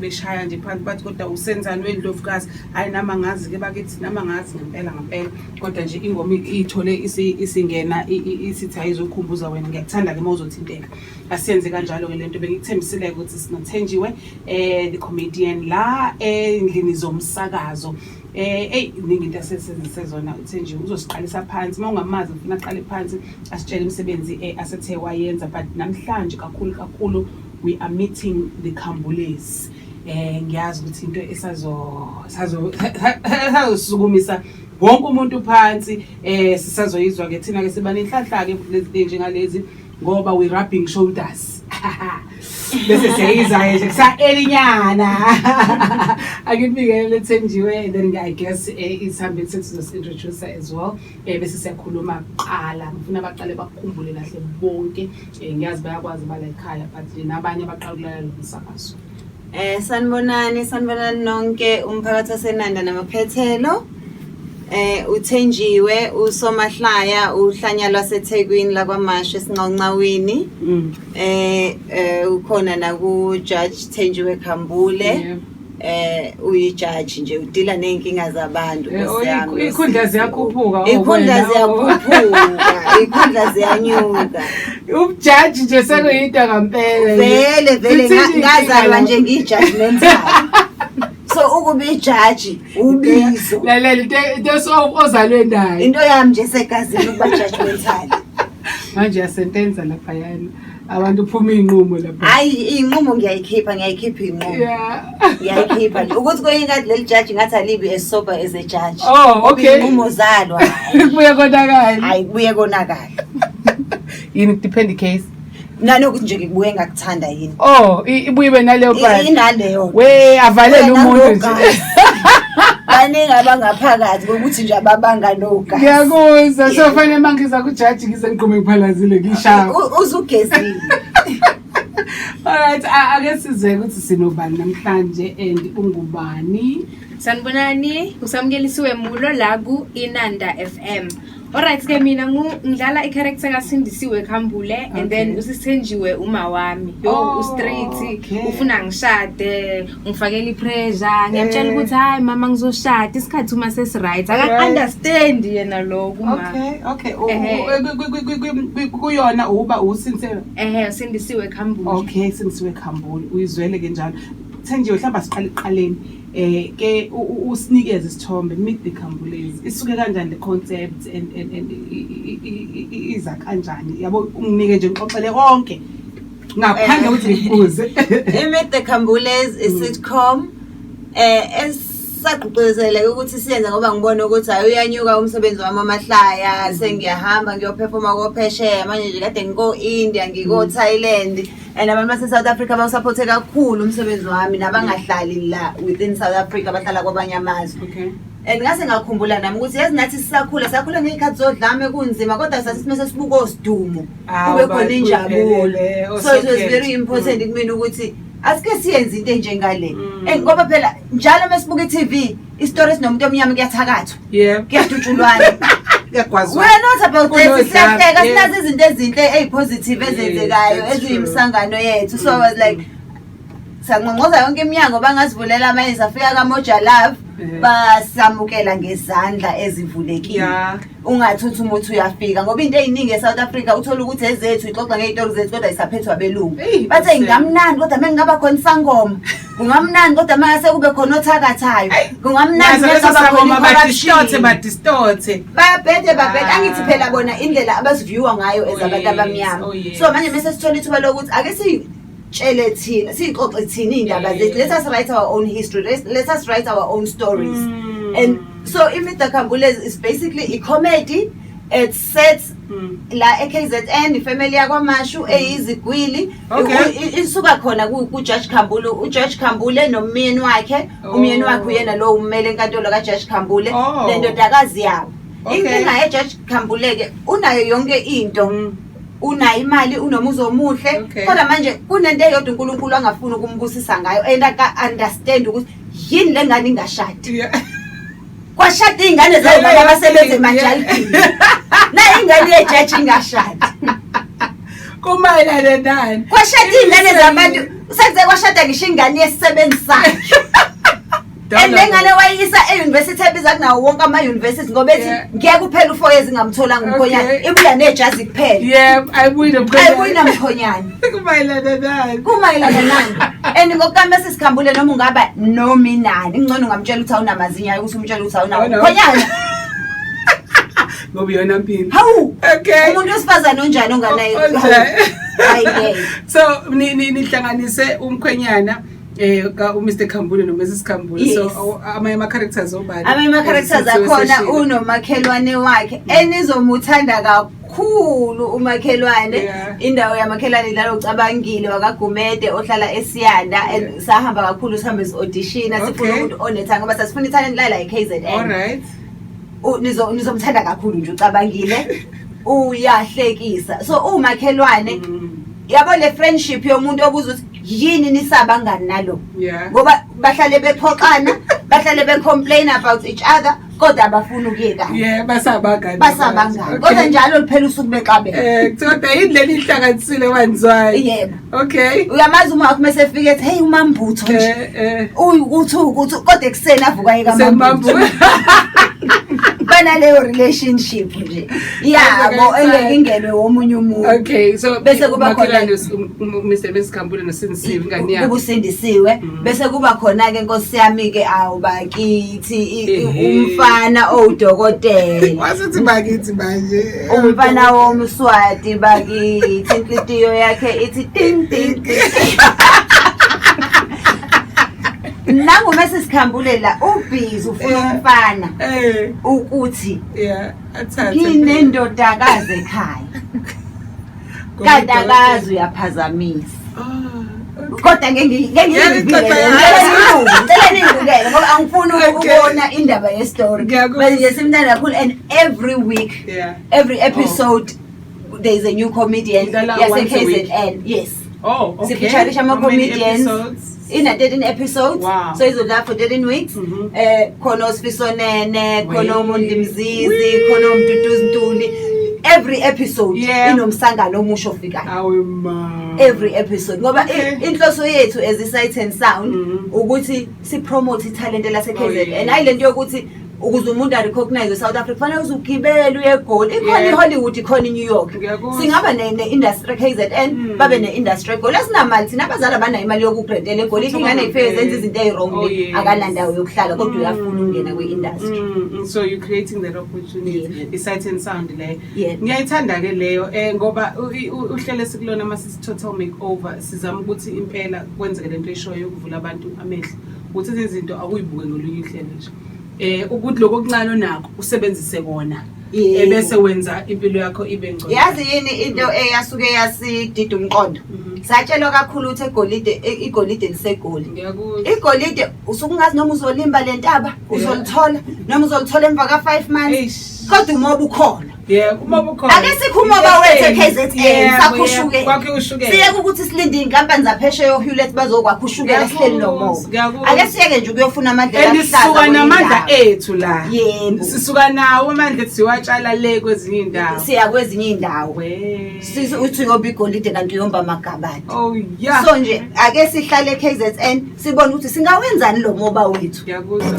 beshaya nje phansi bathi kodwa usenzani wendlovukazi hayi nama ngazi ke bakithi nama ngazi ngempela kodwa nje ingoma ithole isingena isithi ayizokhumbuza wena ngiyakuthanda ke mawuzothinteka asiyenze kanjalo ke lento bengikuthembisile ukuthi sinothenjiwe the comedian la endlini zomsakazo iningi into asesenzisezona uthenjiwe uzosiqalisa phansi mawungamazi ufuna aqale phansi asitshele imisebenzi asethe wayenza but namhlanje kakhulu we are meeting the Khambulesi. Ngiyazi ukuthi into esazosikumisa wonke umuntu phansi sisazoyizwa ke thina ke siba nenhlanhla ke lezi njengalezi ngoba we rubbing shoulders bese siyayiza nje kusa elinyana akubikele Thenjiwe and then I guess isihambile sethi introduce as well bese siyakhuluma kuqala ngifuna baqale bakukhumbule kahle bonke ngiyazi bayakwazi bala ekhaya but nabanye abaqala lo msakazo. Sanibonani nonke umphakathi waseNanda namaphethelo. Uthenjiwe uSomahlaya uhlanya lwaseThekwini lakwaMashe esinqonqawini. Ukhona na ku Judge Thenjiwe Khambule. Uyijudge nje udila nenkinga zabantu bese ikhundla ziyakhuphuka ikhundla ziyanyuka ubujudge nje sekuyinto ngempela vele ngazalwa nje ngijudgmental so ukuba ijudge ubizo lalela into ozalwe nayo into yami nje segazini ukuba judgmental manje yasentenza lapha yana abantu uphuma inqumo lapha hayi inqumo ngiyayikhipha inqumo ngiyayikhipha ukuthi kuyinkathi leli judge ngathi alibi as sober as a judge okay inqumo zalwa kubuye konakala hayi kubuye konakala yini depend case nanokuthi nje ngibuye ngakuthanda yini ibuye benaleyo part inaleyo we avalele umuntu nje baningi abangaphakathi ukuthi nje ababanga noga ngiyakuzwa so fanele mangiza ku judge ngize ngiqhume ngiphalazile ngishaya uzugezile. Alright, ake size ukuthi sinobani namhlanje and ungubani? Sanibonani, usamkelisiwe Mulo la ku Inanda FM. Alright ke mina ngidlala i-character kaSindisiwe Khambule and then usithenjiwe uma wami. Yo street ufuna ngishade, ngifakela ipressure, ngiyamtshela ukuthi hayi mama ngizoshada isikhathi uma sesiright. Aka understand yena lo kuma. Okay. Kuyona uba usinsele. Sindisiwe Khambule. Okay, Sindisiwe Khambule. Uyizwele ke njalo. Thenjiwe mhlawumbe siqale eqaleni. Ke usinikeze isithombe meet the Khambulesi isuke kanjani le concept and iza kanjani yabo unginike nje ngixoxele konke ngaphandle ukuthi ngibuze Meet the Khambulesi is sitcom esaqhuquzela ukuthi siyenze ngoba ngibona ukuthi ayuyanyuka umsebenzi wami amahlaya sengiyahamba ngiyoperforma kophesheya manje nje kade ngiko India ngiko Thailand and abantu base South Africa bawusupport kakhulu umsebenzi wami nabangahlali la within South Africa bahlala kwabanye amazwe and ngase ngakhumbula nami ukuthi yazi nathi sakhula ngezikhathi zodlame kunzima kodwa sasisimese sibuka osidumo kube khona injabulo so it was very important kumina ukuthi asike siyenze into enjengale ngoba phela njalo masibuka iTV istory esinomuntu omnyama kuyathakathwa kuyadutshulwana kuyagwazwa we're not about this siyahleka sinazi izinto ezinhle ezipositive ezenzekayo eziyimsangano yethu so I was like sanqonqoza yonke iminyango bangasivulela amanye afika kaMoja Love basamukela ngezandla ezivulekile ungathuthi umuntu uyafika ngoba into eziningi eSouth Africa uthola ukuthi ezethu ixoxa ngezitori zethu kodwa isaphethwa abelungu bathe ngamnandi kodwa mengingaba khona isangoma kungamnandi kodwa mase kube khona othakathayo kungamnandi ngaba badistort babhede angithi phela bona indlela abasiviewa ngayo ezabantu abamnyama so manje mase sithola ithuba lokuthi ake tshele thina sixoxe thina indaba zethu let us write our own history let us write our own stories and so Meet the Khambulesi is basically a comedy. It sets la eKZN ifamily yakwaMashu eyizigwili isuka khona ku Judge Khambule uJudge Khambule nomyeni wakhe umyeni wakhe uyena lo ummeli enkantolo kaJudge Khambule lendodakazi yabo inkinga yeJudge Khambule ke unayo yonke into unayo imali unomuzi omuhle kodwa manje kunento eyodwa uNkulunkulu angafuni ukumbusisa ngayo and aka understand ukuthi yini lengane ingashadi kwashada ingane zayo abasebenza emajalini na ingane yeJudge ingashadi kumayelana nani kwashada ingane zabantu Sekuze kwashada ngisho ingane yesisebenzi sakhe. Engane wayisa e-university ebiza kunawo wonke ama-university ngoba ethi ngeke uphela u4 years ngamtholanga umkhonyana ibuya nejazi kuphela. Yebo, ayibuyi namkhonyana. Kumayelana nani? And ngokukama sesikhambule noma ungaba nominani. Ngcono ngamtshela ukuthi awunamazinya ukuthi umtshela ukuthi awunawo umkhonyana. Ngoba yona mpini. Hawu. Okay. Umuntu wesifazane onjani onganayo. Hayi. So nihlanganise umkhwenyana ka Mr Khambule no Mrs Khambule. So ama characters obani? Ama characters akhona unomakhelwane wakhe enizomuthanda kakhulu umakhelwane. Indawo yamakhelwane la ucabangile wakagumede ohlala eSiyanda sahamba kakhulu sihambe audition sifuna umuntu onethanga ngoba sasifuna italent la eKZN. All right. Nizomthanda kakhulu nje ucabangile uyahlekisa. So umakhelwane yabo le friendship yomuntu obuza ukuthi yini nisaba ngani nalo ngoba bahlale bephoxana bahlale becomplain about each other kodwa abafuna ukuyeka basaba ngani kodwa njalo liphela usuku bexabene kodwa indlela ihlanganisile wanzwayo. Yebo. Okay. Uyamazi uma wakho mase efika ethi hey umambutho nje ukuthi kodwa ekseni avuka yeka mambutho banaleyo relationship nje yabo engeke ingelwe womunye umuntu. Okay, so bese kuba khona Mr Khambule noSindisiwe ingane yakhe ubusindisiwe bese kuba khona ke Nkosi yami ke awubakithi umfana owudokotela wasithi bakithi manje umfana womswati bakithi inhliziyo yakhe ithi ting ting nangu mase sikhambule la ubhizi ufuna umfana ukuthi athathe nginendodakazi ekhaya kadakazi uyaphazamisa kodwa ngeke ngiyibukele ngoba angifuni ukubona indaba ye story bese simnandi kakhulu and every week every episode there is a new comedian yase KZN. Yes. Oh, okay. Sifeaturisha ama-comedians in 13 episodes. Wow. So it's that for 13 weeks. Khona uSifisonene, khona uMondi Mzizi, khona uMduduzi Ntuli. Every episode inomsangano omusha ofikayo. Every episode ngoba inhloso yethu as iSight and Sound ukuthi si promote italent lase KZN. Ayilento yokuthi ukuze umuntu recognize South Africa fanele uzugibela uye eGoli ikhona eHollywood ikhona eNew York singaba ne-industry KZN babe ne-industry eGoli asinamali thina abazali abanayo imali yokugrentela eGoli ingane ifike zenza izinto ezirong akanandawo yokuhlala kodwa uyafuna ukungena kwi-industry. So you creating that opportunity iSight and Sound le ngiyayithanda ke leyo ngoba uhlele sikulona mase total makeover sizama ukuthi impela kwenzeke lento eshoyo yokuvula abantu amehlo ukuthi izinto akuyibuke ngolunye ihlelo nje ukuthi lokho okuncane onakho usebenzise kona bese wenza impilo yakho ibe ngcono. Yazi yini into eyasuke yasidida umqondo satshelwa kakhulu ukuthi igolide liseGoli. Igolide usukungazi noma uzolimba lentaba uzolithola noma uzolithola emva ka5 months kodwa umoba ukhona. Umoba ukhona. Ake sikhumoba wethu KZN sakhushuke. Siye ukuthi silinde inkampani zaphesheya yoHewlett bazokwakha ushukela sihleli nomoba. Ake siyeke nje ukuyofuna amandla ahlaza. Sisuka namandla ethu la. Yebo. Sisuka nawo amandla ethi siwatshala le kwezinye indawo. Siya kwezinye indawo. Uthi ngoba igolide kanti uyomba amagabade. Oh yeah. So nje ake sihlale KZN sibone ukuthi singawenzani lo moba wethu. Ngiyakuzwa.